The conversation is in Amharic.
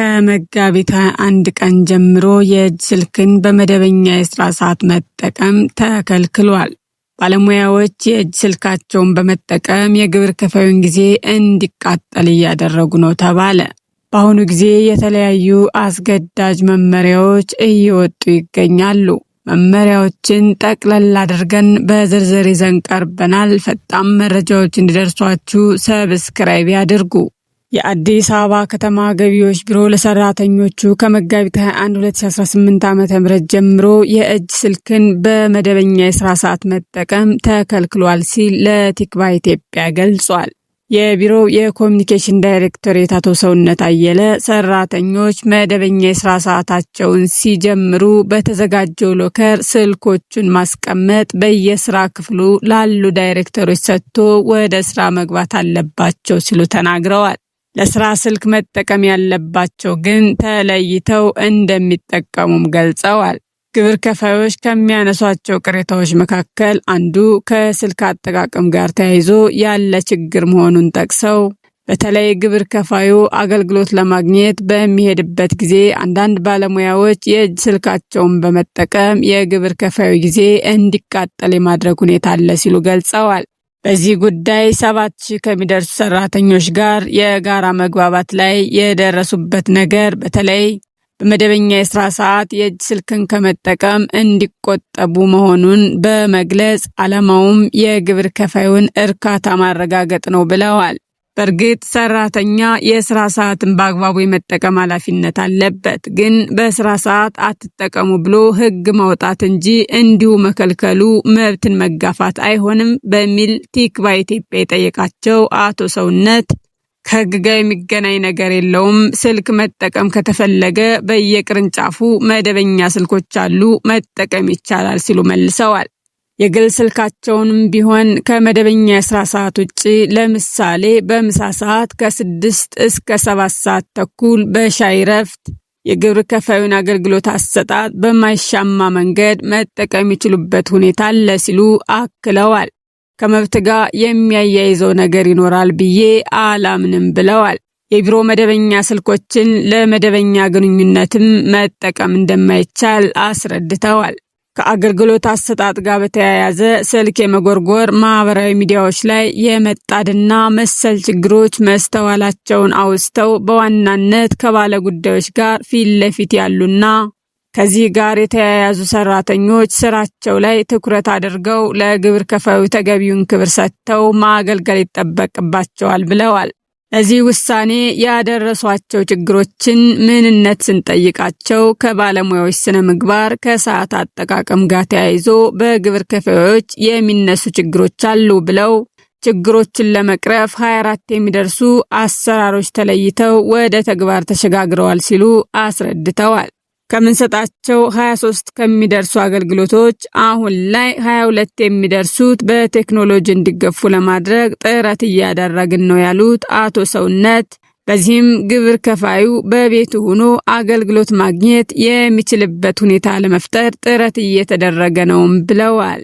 ከመጋቢት 21 ቀን ጀምሮ የእጅ ስልክን በመደበኛ የስራ ሰዓት መጠቀም ተከልክሏል። ባለሙያዎች የእጅ ስልካቸውን በመጠቀም የግብር ከፋዩን ጊዜ እንዲቃጠል እያደረጉ ነው ተባለ። በአሁኑ ጊዜ የተለያዩ አስገዳጅ መመሪያዎች እየወጡ ይገኛሉ። መመሪያዎችን ጠቅለል አድርገን በዝርዝር ይዘን ቀርበናል። ፈጣን መረጃዎች እንዲደርሷችሁ ሰብስክራይብ ያድርጉ። የአዲስ አበባ ከተማ ገቢዎች ቢሮ ለሰራተኞቹ ከመጋቢት 21 2018 ዓ.ም ጀምሮ የእጅ ስልክን በመደበኛ የስራ ሰዓት መጠቀም ተከልክሏል ሲል ለቲክቫ ኢትዮጵያ ገልጿል። የቢሮው የኮሚኒኬሽን ዳይሬክቶሬት አቶ ሰውነት አየለ ሰራተኞች መደበኛ የስራ ሰዓታቸውን ሲጀምሩ በተዘጋጀው ሎከር ስልኮቹን ማስቀመጥ በየስራ ክፍሉ ላሉ ዳይሬክተሮች ሰጥቶ ወደ ስራ መግባት አለባቸው ሲሉ ተናግረዋል። ለስራ ስልክ መጠቀም ያለባቸው ግን ተለይተው እንደሚጠቀሙም ገልጸዋል። ግብር ከፋዮች ከሚያነሷቸው ቅሬታዎች መካከል አንዱ ከስልክ አጠቃቀም ጋር ተያይዞ ያለ ችግር መሆኑን ጠቅሰው በተለይ ግብር ከፋዩ አገልግሎት ለማግኘት በሚሄድበት ጊዜ አንዳንድ ባለሙያዎች የእጅ ስልካቸውን በመጠቀም የግብር ከፋዩ ጊዜ እንዲቃጠል የማድረግ ሁኔታ አለ ሲሉ ገልጸዋል። በዚህ ጉዳይ 7000 ከሚደርሱ ሰራተኞች ጋር የጋራ መግባባት ላይ የደረሱበት ነገር በተለይ በመደበኛ የስራ ሰዓት የእጅ ስልክን ከመጠቀም እንዲቆጠቡ መሆኑን በመግለጽ ዓላማውም የግብር ከፋዩን እርካታ ማረጋገጥ ነው ብለዋል። በእርግጥ ሰራተኛ የስራ ሰዓትን በአግባቡ የመጠቀም ኃላፊነት አለበት። ግን በስራ ሰዓት አትጠቀሙ ብሎ ሕግ ማውጣት እንጂ እንዲሁ መከልከሉ መብትን መጋፋት አይሆንም በሚል ቲክቫ ኢትዮጵያ የጠየቃቸው አቶ ሰውነት ከሕግ ጋር የሚገናኝ ነገር የለውም፣ ስልክ መጠቀም ከተፈለገ በየቅርንጫፉ መደበኛ ስልኮች አሉ፣ መጠቀም ይቻላል ሲሉ መልሰዋል። የግል ስልካቸውንም ቢሆን ከመደበኛ የስራ ሰዓት ውጪ ለምሳሌ በምሳ ሰዓት ከ6 እስከ 7 ሰዓት ተኩል በሻይ ረፍት የግብር ከፋዩን አገልግሎት አሰጣጥ በማይሻማ መንገድ መጠቀም ይችሉበት ሁኔታ አለ ሲሉ አክለዋል። ከመብት ጋር የሚያያይዘው ነገር ይኖራል ብዬ አላምንም ብለዋል። የቢሮ መደበኛ ስልኮችን ለመደበኛ ግንኙነትም መጠቀም እንደማይቻል አስረድተዋል። ከአገልግሎት አሰጣጥ ጋር በተያያዘ ስልክ የመጎርጎር ማህበራዊ ሚዲያዎች ላይ የመጣድና መሰል ችግሮች መስተዋላቸውን አውስተው በዋናነት ከባለ ጉዳዮች ጋር ፊት ለፊት ያሉና ከዚህ ጋር የተያያዙ ሰራተኞች ስራቸው ላይ ትኩረት አድርገው ለግብር ከፋዩ ተገቢውን ክብር ሰጥተው ማገልገል ይጠበቅባቸዋል ብለዋል። ለዚህ ውሳኔ ያደረሷቸው ችግሮችን ምንነት ስንጠይቃቸው ከባለሙያዎች ስነ ምግባር ከሰዓት አጠቃቀም ጋር ተያይዞ በግብር ከፋዮች የሚነሱ ችግሮች አሉ ብለው ችግሮችን ለመቅረፍ 24 የሚደርሱ አሰራሮች ተለይተው ወደ ተግባር ተሸጋግረዋል ሲሉ አስረድተዋል። ከምንሰጣቸው 23 ከሚደርሱ አገልግሎቶች አሁን ላይ 22 የሚደርሱት በቴክኖሎጂ እንዲገፉ ለማድረግ ጥረት እያደረግን ነው ያሉት አቶ ሰውነት በዚህም ግብር ከፋዩ በቤቱ ሆኖ አገልግሎት ማግኘት የሚችልበት ሁኔታ ለመፍጠር ጥረት እየተደረገ ነው ብለዋል።